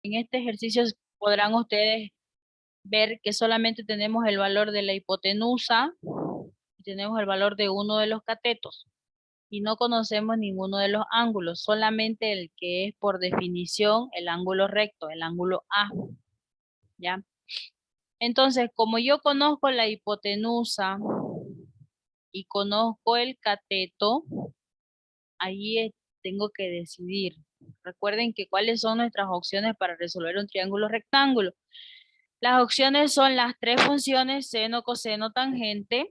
En este ejercicio podrán ustedes ver que solamente tenemos el valor de la hipotenusa y tenemos el valor de uno de los catetos y no conocemos ninguno de los ángulos, solamente el que es por definición el ángulo recto, el ángulo A, ¿ya? Entonces, como yo conozco la hipotenusa y conozco el cateto, ahí tengo que decidir. Recuerden que cuáles son nuestras opciones para resolver un triángulo rectángulo. Las opciones son las tres funciones seno, coseno, tangente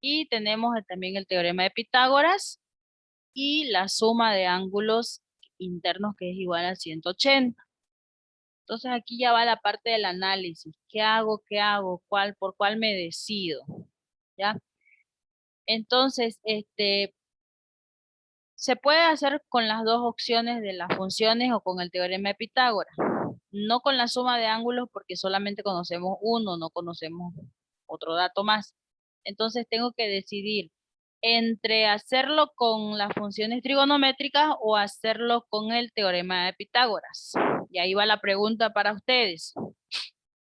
y tenemos también el teorema de Pitágoras y la suma de ángulos internos que es igual a 180. Entonces aquí ya va la parte del análisis. ¿Qué hago? ¿Qué hago? ¿Por cuál me decido? ¿Ya? Entonces, se puede hacer con las dos opciones de las funciones o con el teorema de Pitágoras. No con la suma de ángulos porque solamente conocemos uno, no conocemos otro dato más. Entonces tengo que decidir entre hacerlo con las funciones trigonométricas o hacerlo con el teorema de Pitágoras. Y ahí va la pregunta para ustedes.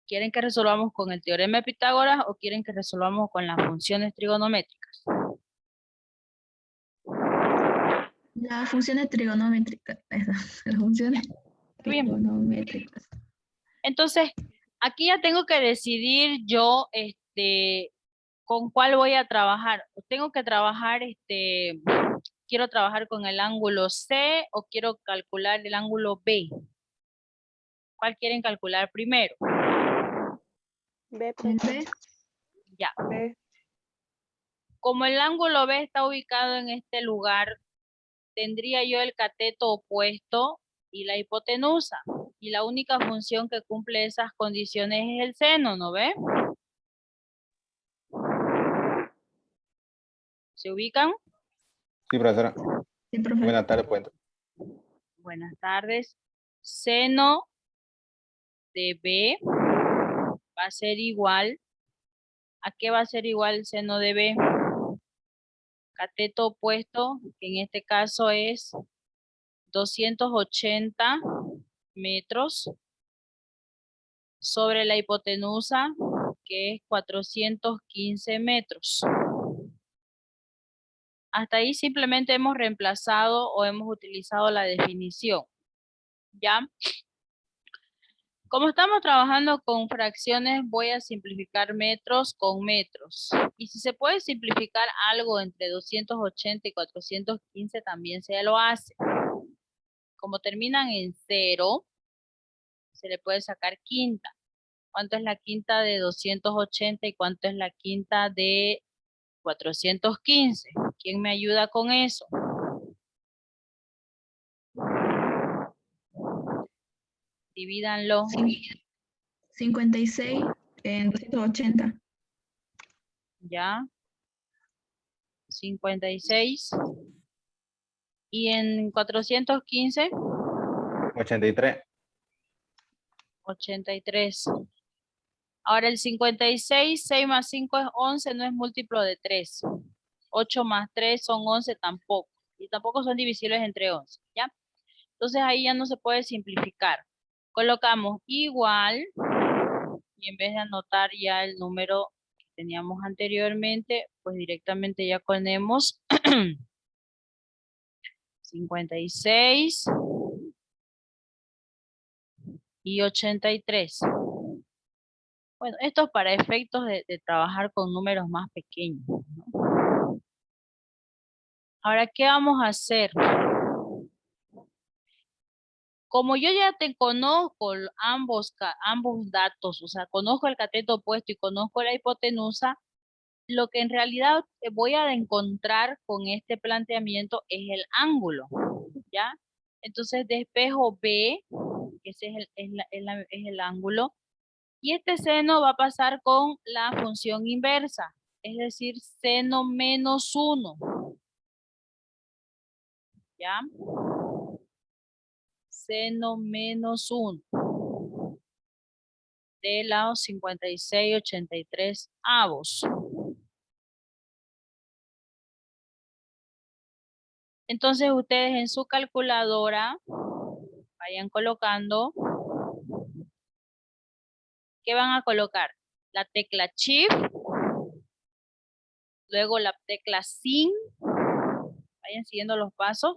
¿Quieren que resolvamos con el teorema de Pitágoras o quieren que resolvamos con las funciones trigonométricas? Las funciones trigonométricas. Las funciones Bien. trigonométricas. Entonces, aquí ya tengo que decidir yo, con cuál voy a trabajar. Tengo que trabajar, quiero trabajar con el ángulo C o quiero calcular el ángulo B. ¿Cuál quieren calcular primero? B, El B. Ya. B. Como el ángulo B está ubicado en este lugar, tendría yo el cateto opuesto y la hipotenusa. Y la única función que cumple esas condiciones es el seno, ¿no ve? ¿Se ubican? Sí, profesora. Sí, profe. Buenas tardes, pues. Buenas tardes. Seno de B va a ser igual. ¿A qué va a ser igual el seno de B? Cateto opuesto, que en este caso es 280 metros sobre la hipotenusa, que es 415 metros. Hasta ahí simplemente hemos reemplazado o hemos utilizado la definición. ¿Ya? Como estamos trabajando con fracciones, voy a simplificar metros con metros. Y si se puede simplificar algo entre 280 y 415, también se lo hace. Como terminan en 0, se le puede sacar quinta. ¿Cuánto es la quinta de 280 y cuánto es la quinta de 415? ¿Quién me ayuda con eso? Divídanlo. 56 en 280. Ya. 56. Y en 415, 83. 83. Ahora el 56, 6 más 5 es 11, no es múltiplo de 3. 8 más 3 son 11 tampoco. Y tampoco son divisibles entre 11, ¿ya? Entonces ahí ya no se puede simplificar. Colocamos igual, y en vez de anotar ya el número que teníamos anteriormente, pues directamente ya ponemos 56 y 83. Bueno, esto es para efectos de trabajar con números más pequeños, ¿no? Ahora, ¿qué vamos a hacer? Como yo ya te conozco ambos datos, o sea, conozco el cateto opuesto y conozco la hipotenusa, lo que en realidad voy a encontrar con este planteamiento es el ángulo, ¿ya? Entonces despejo B, que ese es el ángulo, y este seno va a pasar con la función inversa, es decir, seno menos 1, ¿ya? Seno menos 1 de los 56, 83 avos. Entonces ustedes en su calculadora vayan colocando ¿Qué van a colocar? La tecla Shift, luego la tecla Sin. Vayan siguiendo los pasos.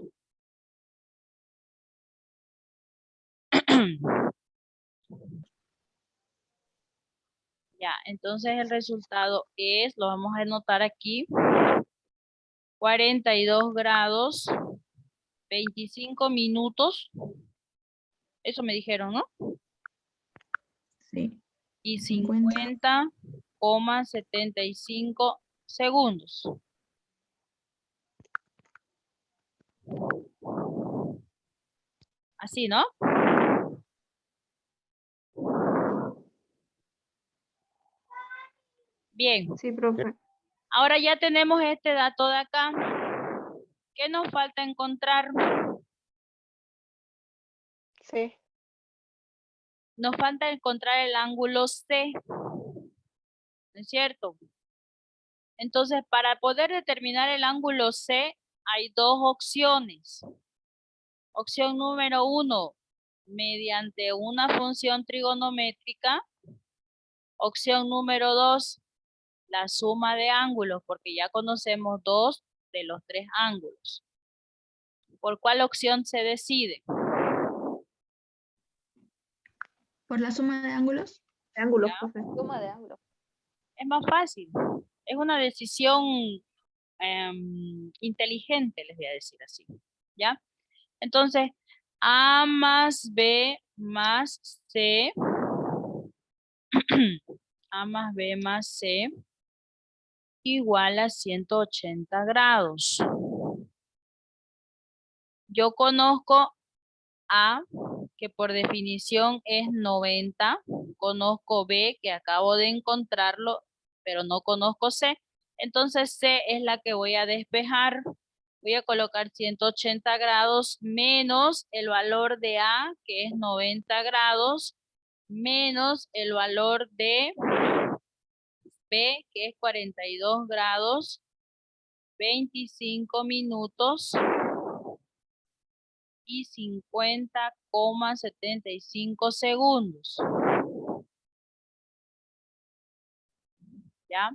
Ya, entonces el resultado es, lo vamos a anotar aquí, 42 grados, 25 minutos. Eso me dijeron, ¿no? Sí. Y 50. 50,75 segundos. Así, ¿no? Bien, Sí, profe. ahora ya tenemos este dato de acá. ¿Qué nos falta encontrar? Sí. Nos falta encontrar el ángulo C, ¿no es cierto? Entonces, para poder determinar el ángulo C, hay dos opciones. Opción número 1, mediante una función trigonométrica. Opción número 2, la suma de ángulos, porque ya conocemos 2 de los 3 ángulos. ¿Por cuál opción se decide? ¿Por la suma de ángulos? Ángulos, Ya. profe. Suma de ángulos. Es más fácil. Es una decisión inteligente, les voy a decir así. ¿Ya? Entonces, A más B más C, A más B más C, igual a 180 grados. Yo conozco A, que por definición es 90. Conozco B, que acabo de encontrarlo, pero no conozco C. Entonces C es la que voy a despejar. Voy a colocar 180 grados menos el valor de A, que es 90 grados, menos el valor de B, que es 42 grados, 25 minutos y 50,75 segundos. ¿Ya?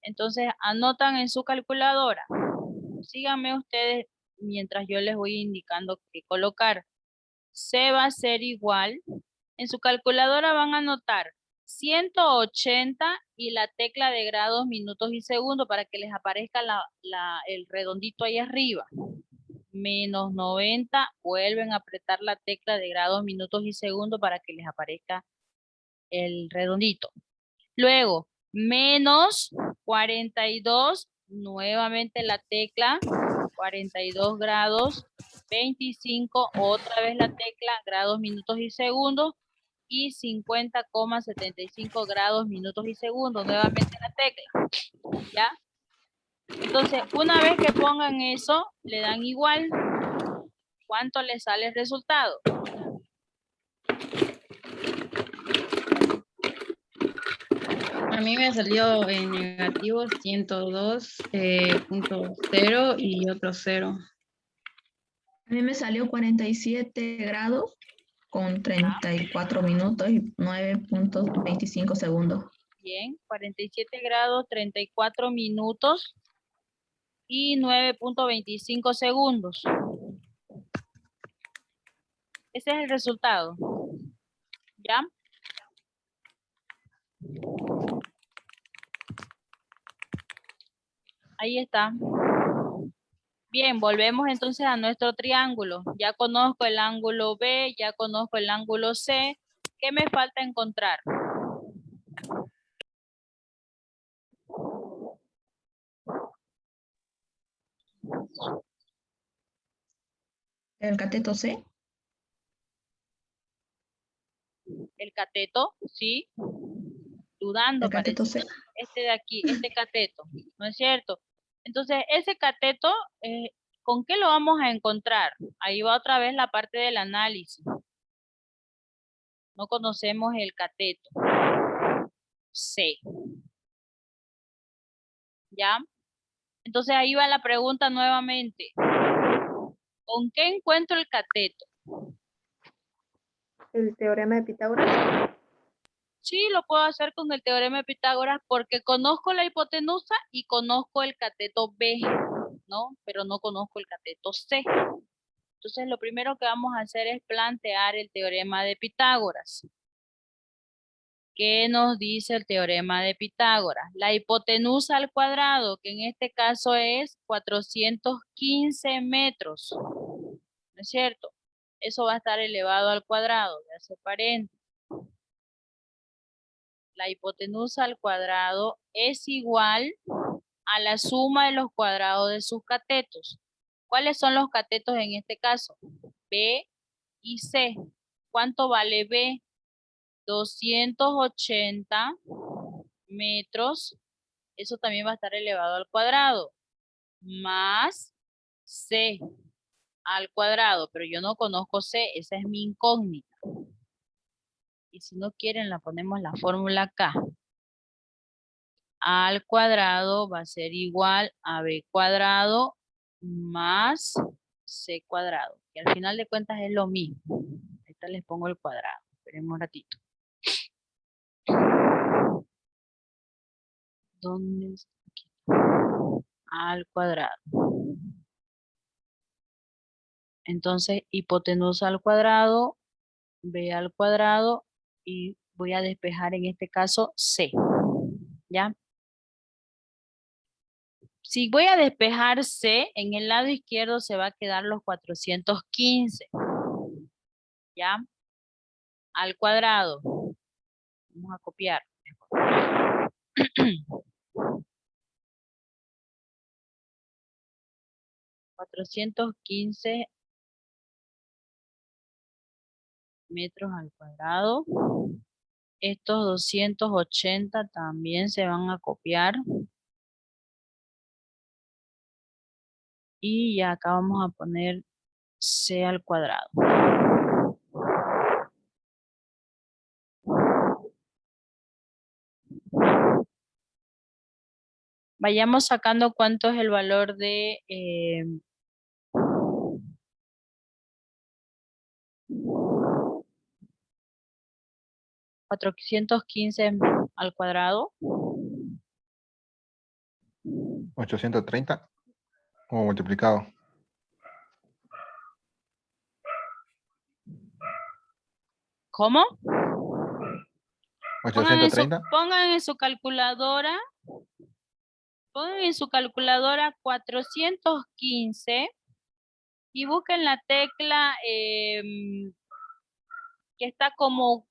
Entonces, anotan en su calculadora. Síganme ustedes mientras yo les voy indicando qué colocar. C va a ser igual. En su calculadora van a anotar 180 y la tecla de grados, minutos y segundos para que les aparezca el redondito ahí arriba. Menos 90, vuelven a apretar la tecla de grados, minutos y segundos para que les aparezca el redondito. Luego, menos 42, nuevamente la tecla, 42 grados, 25, otra vez la tecla, grados, minutos y segundos, y 50,75 grados, minutos y segundos, nuevamente la tecla, ¿ya? Entonces, una vez que pongan eso, le dan igual. ¿Cuánto les sale el resultado? A mí me salió en negativo 102.0 y otro 0. A mí me salió 47 grados con 34 minutos y 9.25 segundos. Bien, 47 grados, 34 minutos y 9.25 segundos. Ese es el resultado. ¿Ya? Ahí está. Bien, volvemos entonces a nuestro triángulo. Ya conozco el ángulo B, ya conozco el ángulo C. ¿Qué me falta encontrar? El cateto C. El cateto, ¿sí? Dudando El cateto parece. C. Este de aquí, este cateto, ¿no es cierto? Entonces, ese cateto, ¿con qué lo vamos a encontrar? Ahí va otra vez la parte del análisis. No conocemos el cateto. C. ¿Ya? Entonces ahí va la pregunta nuevamente. ¿Con qué encuentro el cateto? El teorema de Pitágoras. Sí, lo puedo hacer con el teorema de Pitágoras porque conozco la hipotenusa y conozco el cateto B, ¿no? Pero no conozco el cateto C. Entonces, lo primero que vamos a hacer es plantear el teorema de Pitágoras. ¿Qué nos dice el teorema de Pitágoras? La hipotenusa al cuadrado, que en este caso es 415 metros. ¿No es cierto? Eso va a estar elevado al cuadrado. Ya se paréntesis. La hipotenusa al cuadrado es igual a la suma de los cuadrados de sus catetos. ¿Cuáles son los catetos en este caso? B y C. ¿Cuánto vale B? 280 metros. Eso también va a estar elevado al cuadrado. Más C al cuadrado. Pero yo no conozco C. Esa es mi incógnita. Y si no quieren, la ponemos la fórmula acá. A al cuadrado va a ser igual a B cuadrado más C cuadrado. Y al final de cuentas es lo mismo. Ahorita les pongo el cuadrado. Esperen un ratito. ¿Dónde está? Aquí. A al cuadrado. Entonces, hipotenusa al cuadrado, B al cuadrado y voy a despejar en este caso C. ¿Ya? Si voy a despejar C, en el lado izquierdo se va a quedar los 415. ¿Ya? Al cuadrado. Vamos a copiar. 415 metros al cuadrado. Estos 280 también se van a copiar. Y ya acá vamos a poner C al cuadrado. Vayamos sacando cuánto es el valor de 415 al cuadrado. 830 o multiplicado. ¿Cómo? 830. Pongan en su calculadora. Pongan en su calculadora 415 y busquen la tecla que está como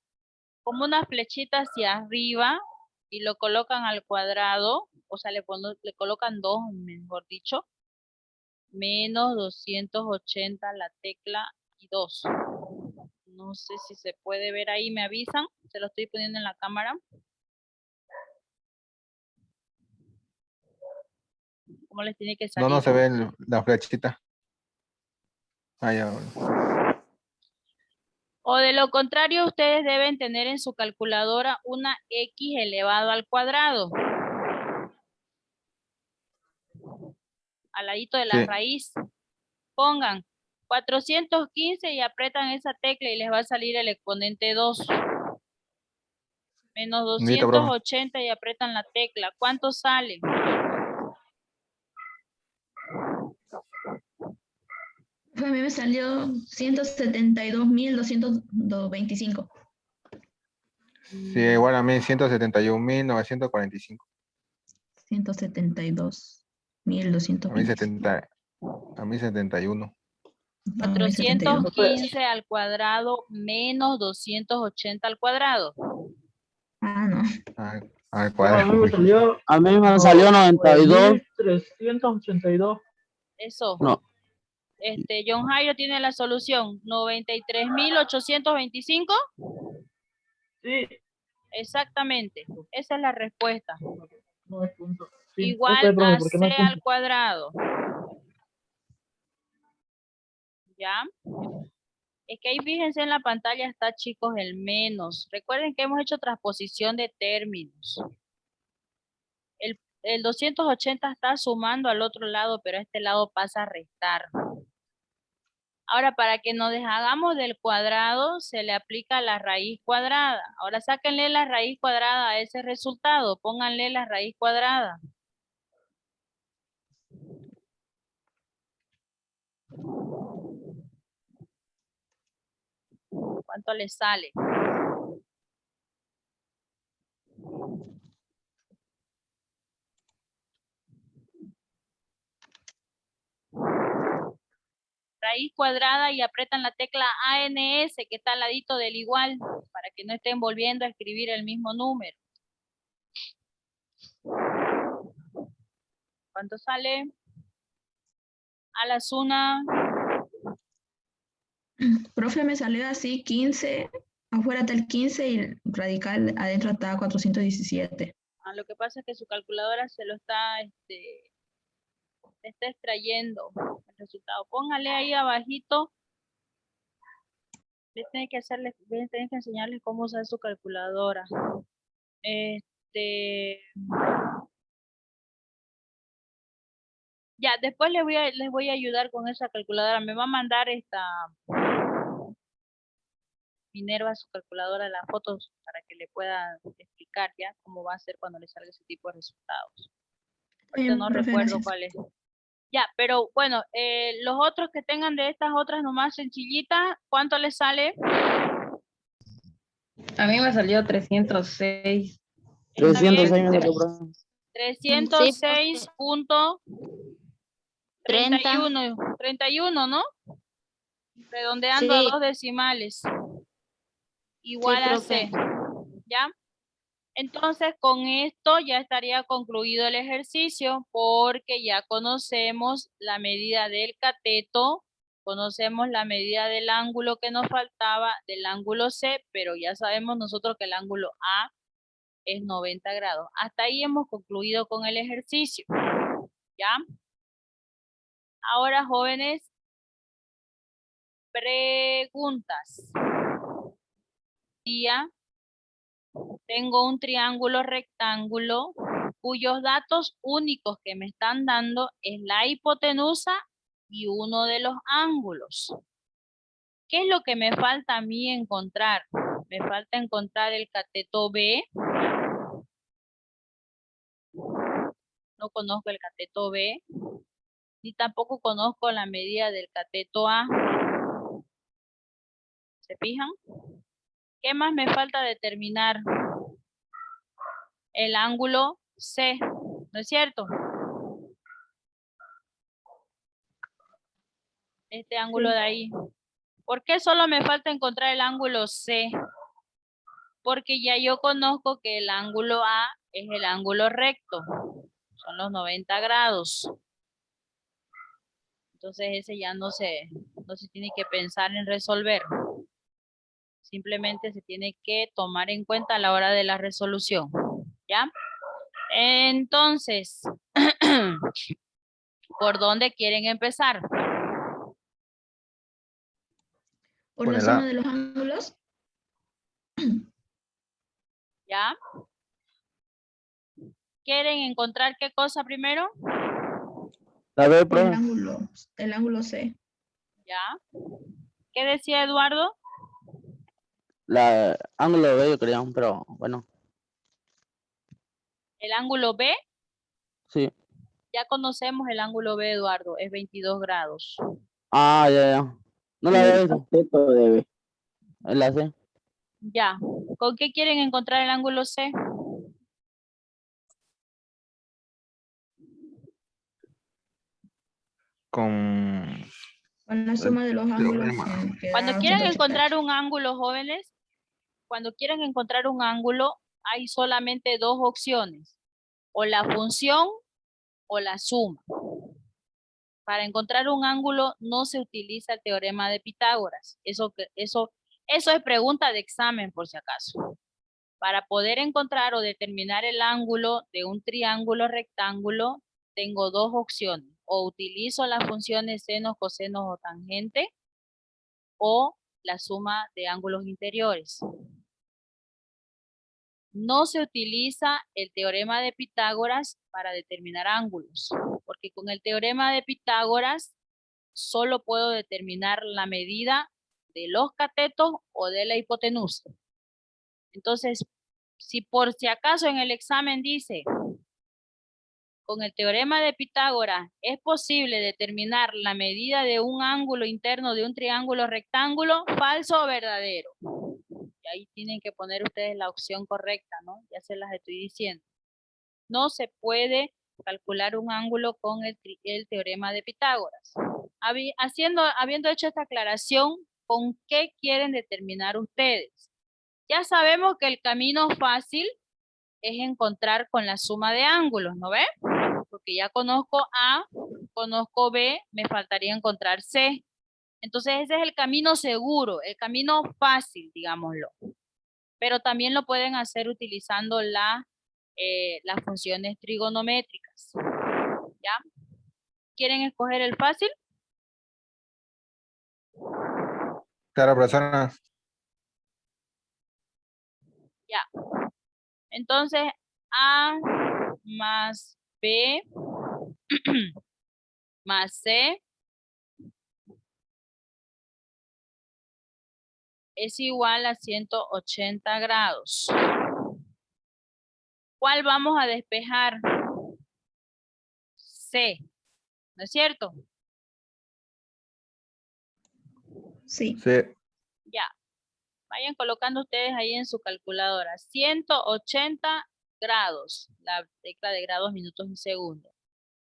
una flechita hacia arriba y lo colocan al cuadrado, o sea, le colocan 2, mejor dicho, menos 280 la tecla y 2. No sé si se puede ver ahí, me avisan, se lo estoy poniendo en la cámara. ¿Cómo les tiene que salir? No se ve la flechita. Ah, ya. O de lo contrario, ustedes deben tener en su calculadora una x elevado al cuadrado. Al ladito de la Sí. raíz. Pongan 415 y apretan esa tecla y les va a salir el exponente 2. Menos Nita, profe. 280 y apretan la tecla. ¿Cuánto sale? A mí me salió 172.225. Sí, igual a mí 171.945. 172.225. A mí 71. No, a mí 72. 415 al cuadrado menos 280 al cuadrado. Ah, no. Al A mí cuadrado. me salió, A mí me salió 92. 382. Eso. No. John Jairo tiene la solución. 93.825. Sí. Exactamente. Esa es la respuesta. No es punto. Sí. Igual profe, a ¿por qué C no es punto? al cuadrado. ¿Ya? Es que ahí fíjense en la pantalla está, chicos, el menos. Recuerden que hemos hecho transposición de términos. El 280 está sumando al otro lado, pero a este lado pasa a restar. Ahora, para que nos deshagamos del cuadrado, se le aplica la raíz cuadrada. Ahora, sáquenle la raíz cuadrada a ese resultado. Pónganle la raíz cuadrada. ¿Cuánto le sale? Raíz cuadrada y apretan la tecla ANS que está al ladito del igual para que no estén volviendo a escribir el mismo número. ¿Cuánto sale? A la suma. Profe, me salió así 15, afuera está el 15 y el radical adentro está 417. Lo que pasa es que su calculadora se lo está, está extrayendo el resultado. Póngale ahí abajito. Les tiene que enseñarles cómo usar su calculadora. Ya, después les voy a ayudar con esa calculadora. Me va a mandar Minerva su calculadora las fotos para que le pueda explicar ya cómo va a ser cuando le salga ese tipo de resultados. Ahorita no Profe, recuerdo gracias. cuál es. Ya, pero bueno, los otros que tengan de estas otras nomás sencillitas, ¿cuánto les sale? A mí me salió 306. 306 bien. me salió, profe. 306.31, ¿no? Redondeando a 2 decimales. Igual a C. ¿Ya? Entonces, con esto ya estaría concluido el ejercicio porque ya conocemos la medida del cateto, conocemos la medida del ángulo que nos faltaba, del ángulo C, pero ya sabemos nosotros que el ángulo A es 90 grados. Hasta ahí hemos concluido con el ejercicio. ¿Ya? Ahora, jóvenes, preguntas. Ya. Tengo un triángulo rectángulo cuyos datos únicos que me están dando es la hipotenusa y uno de los ángulos. ¿Qué es lo que me falta a mí encontrar? Me falta encontrar el cateto B. No conozco el cateto B. Ni tampoco conozco la medida del cateto A. ¿Se fijan? ¿Qué más me falta determinar? El ángulo C, ¿no es cierto? Este ángulo de ahí. ¿Por qué solo me falta encontrar el ángulo C? Porque ya yo conozco que el ángulo A es el ángulo recto. Son los 90 grados. Entonces ese ya no se tiene que pensar en resolver. Simplemente se tiene que tomar en cuenta a la hora de la resolución. ¿Ya? Entonces, ¿por dónde quieren empezar? Por Con la el suma A. de los ángulos, ¿Ya? ¿Quieren encontrar qué cosa primero? La B, profe. el ángulo C. ¿Ya? ¿Qué decía Eduardo? La ángulo B, yo creo, pero bueno. ¿El ángulo B? Sí. Ya conocemos el ángulo B, Eduardo, es 22 grados. Ah, ya. No la veo eso. Debe. En la C. Ya. ¿Con qué quieren encontrar el ángulo C? Con Con la suma de los ángulos teorema. que Cuando da quieran 188. encontrar un ángulo, jóvenes, cuando quieran encontrar un ángulo, hay solamente dos opciones. O la función o la suma. Para encontrar un ángulo no se utiliza el teorema de Pitágoras. Eso es pregunta de examen, por si acaso. Para poder encontrar o determinar el ángulo de un triángulo rectángulo, tengo dos opciones. O utilizo las funciones seno, coseno o tangente, o la suma de ángulos interiores. No se utiliza el teorema de Pitágoras para determinar ángulos, porque con el teorema de Pitágoras solo puedo determinar la medida de los catetos o de la hipotenusa. Entonces, si por si acaso en el examen dice, con el teorema de Pitágoras es posible determinar la medida de un ángulo interno de un triángulo rectángulo, falso o verdadero. Y ahí tienen que poner ustedes la opción correcta, ¿no? Ya se las estoy diciendo. No se puede calcular un ángulo con el teorema de Pitágoras. Habiendo hecho esta aclaración, ¿con qué quieren determinar ustedes? Ya sabemos que el camino fácil es encontrar con la suma de ángulos, ¿no ve? Porque ya conozco A, conozco B, me faltaría encontrar C. Entonces ese es el camino seguro, el camino fácil, digámoslo. Pero también lo pueden hacer utilizando las funciones trigonométricas. ¿Ya? ¿Quieren escoger el fácil? Claro, profesora. Ya. Entonces, A más B más C es igual a 180 grados. ¿Cuál vamos a despejar? C, ¿no es cierto? Sí. Sí. Ya. Vayan colocando ustedes ahí en su calculadora. 180 grados, la tecla de grados, minutos y segundos.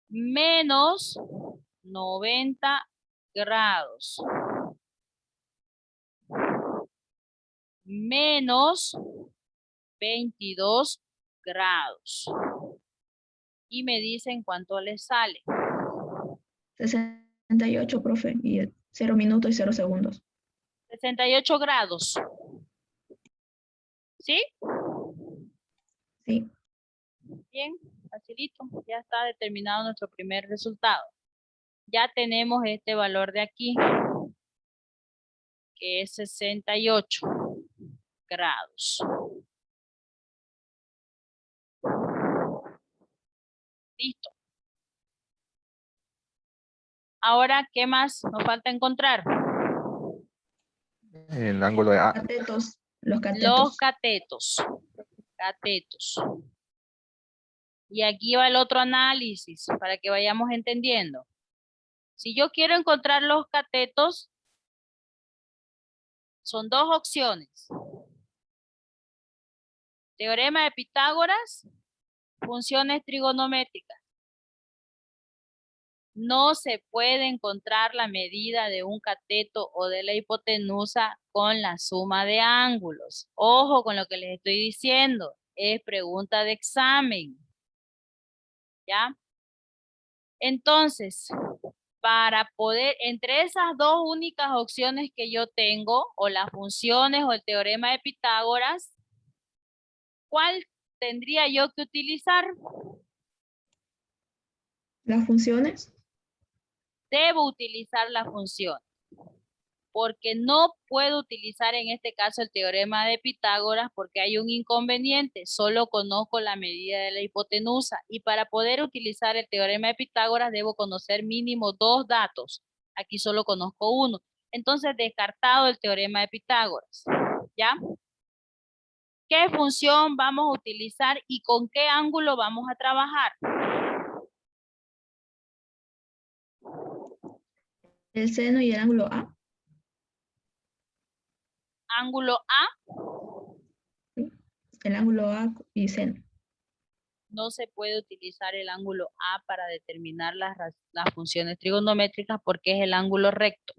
Menos 90 grados. Menos 22 grados. Y me dicen cuánto les sale. 68, profe, y 0 minutos y 0 segundos. 68 grados. ¿Sí? Sí. Bien, facilito. Ya está determinado nuestro primer resultado. Ya tenemos este valor de aquí, que es 68 grados. Listo. Ahora, ¿qué más nos falta encontrar? El ángulo de A. Catetos. Los Los catetos. catetos. Y aquí va el otro análisis para que vayamos entendiendo. Si yo quiero encontrar los catetos, son dos opciones. Teorema de Pitágoras, funciones trigonométricas. No se puede encontrar la medida de un cateto o de la hipotenusa con la suma de ángulos. Ojo con lo que les estoy diciendo. Es pregunta de examen. ¿Ya? Entonces, para poder, entre esas dos únicas opciones que yo tengo, o las funciones o el teorema de Pitágoras, ¿cuál tendría yo que utilizar? Las funciones. Debo utilizar la función, porque no puedo utilizar en este caso el teorema de Pitágoras porque hay un inconveniente, solo conozco la medida de la hipotenusa y para poder utilizar el teorema de Pitágoras debo conocer mínimo dos datos, aquí solo conozco uno, entonces descartado el teorema de Pitágoras, ¿ya? ¿Qué función vamos a utilizar y con qué ángulo vamos a trabajar? El seno y el ángulo A. Ángulo A. El ángulo A y seno. No se puede utilizar el ángulo A para determinar las funciones trigonométricas porque es el ángulo recto.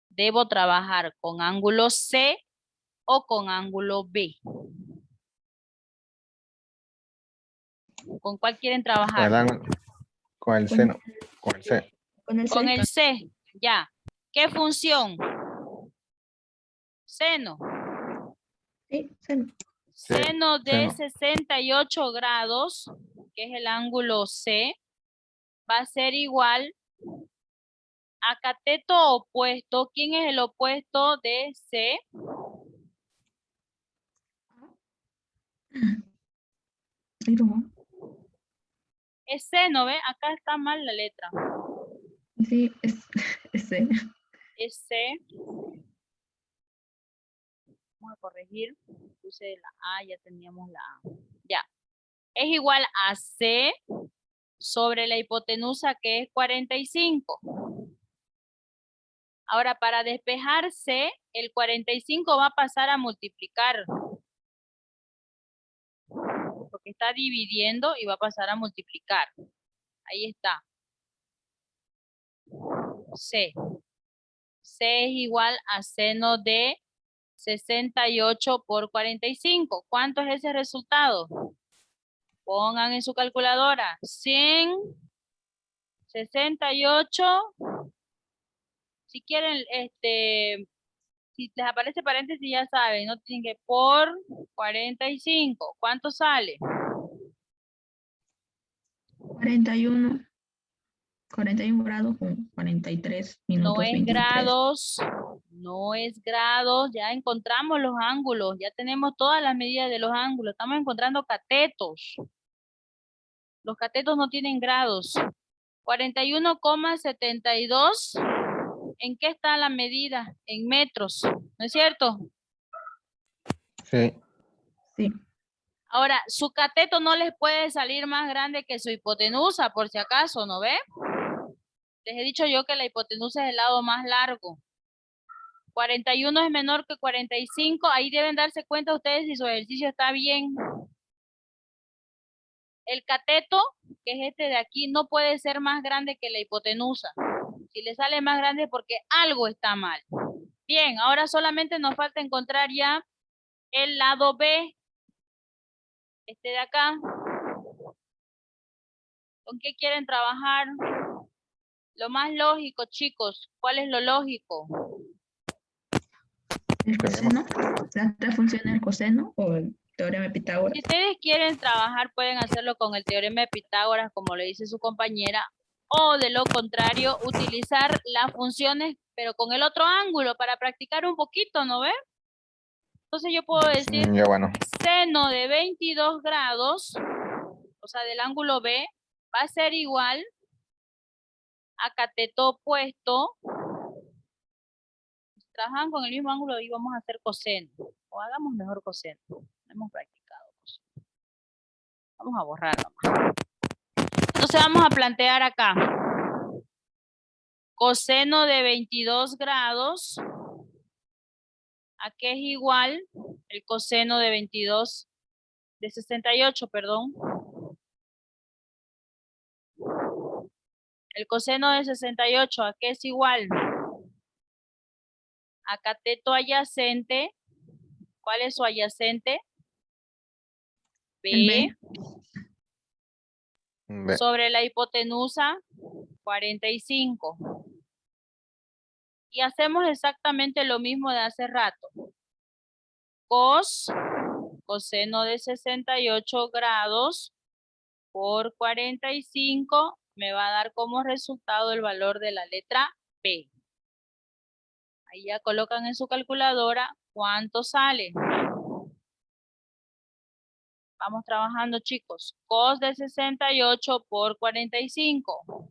Debo trabajar con ángulo C o con ángulo B. ¿Con cuál quieren trabajar? Con el ángulo. Con el seno. Con el C. Con el Con C. el C, ya. ¿Qué función? Seno. Sí, seno. Sí, Seno de seno. 68 grados, que es el ángulo C, va a ser igual a cateto opuesto. ¿Quién es el opuesto de C? Ay, no. Es seno, ¿ve? Acá está mal la letra. Sí. Sí, es C. Es C. Vamos a corregir. Puse la A, ya teníamos la A. Ya. Es igual a C sobre la hipotenusa, que es 45. Ahora, para despejar C, el 45 va a pasar a multiplicar. Porque está dividiendo y va a pasar a multiplicar. Ahí está. C. C es igual a seno de 68 por 45. ¿Cuánto es ese resultado? Pongan en su calculadora. 168. Si quieren, si les aparece paréntesis ya saben, no tienen que por 45. ¿Cuánto sale? 41. 41 grados con 43 minutos. No es 23. grados, no es grados, ya encontramos los ángulos, ya tenemos todas las medidas de los ángulos, estamos encontrando catetos. Los catetos no tienen grados. 41,72, ¿en qué está la medida? En metros, ¿no es cierto? Sí. Sí. Ahora, su cateto no les puede salir más grande que su hipotenusa, por si acaso, ¿no ve? Les he dicho yo que la hipotenusa es el lado más largo. 41 es menor que 45. Ahí deben darse cuenta ustedes si su ejercicio está bien. El cateto, que es este de aquí, no puede ser más grande que la hipotenusa. Si le sale más grande es porque algo está mal. Bien, ahora solamente nos falta encontrar ya el lado B. Este de acá. ¿Con qué quieren trabajar? Lo más lógico, chicos. ¿Cuál es lo lógico? El coseno. Las tres funciones del coseno o el teorema de Pitágoras. Si ustedes quieren trabajar, pueden hacerlo con el teorema de Pitágoras, como le dice su compañera, o de lo contrario, utilizar las funciones, pero con el otro ángulo, para practicar un poquito, ¿no ve? Entonces yo puedo decir Ya bueno. seno de 22 grados, o sea, del ángulo B, va a ser igual a cateto opuesto. Si trabajan con el mismo ángulo y vamos a hacer coseno, o hagamos mejor coseno, no hemos practicado coseno. Vamos a borrarlo. Entonces vamos a plantear acá. Coseno de 22 grados. ¿A qué es igual el coseno de 22? De 68, perdón. El coseno de 68, ¿a qué es igual? A cateto adyacente. ¿Cuál es su adyacente? El B. B. Sobre la hipotenusa, 45. Y hacemos exactamente lo mismo de hace rato. Coseno de 68 grados por 45 me va a dar como resultado el valor de la letra B. Ahí ya colocan en su calculadora cuánto sale. Vamos trabajando, chicos. Cos de 68 por 45.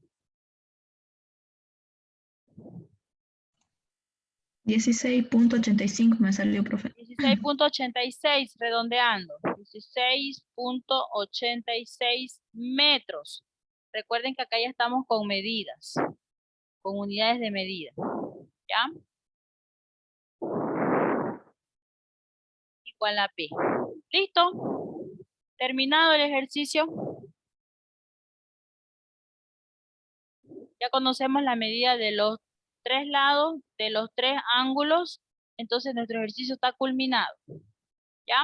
16.85 me salió, profe. 16.86, redondeando. 16.86 metros. Recuerden que acá ya estamos con medidas, con unidades de medida. ¿Ya? Igual a P. ¿Listo? Terminado el ejercicio. Ya conocemos la medida de los tres lados, de los tres ángulos. Entonces nuestro ejercicio está culminado. ¿Ya?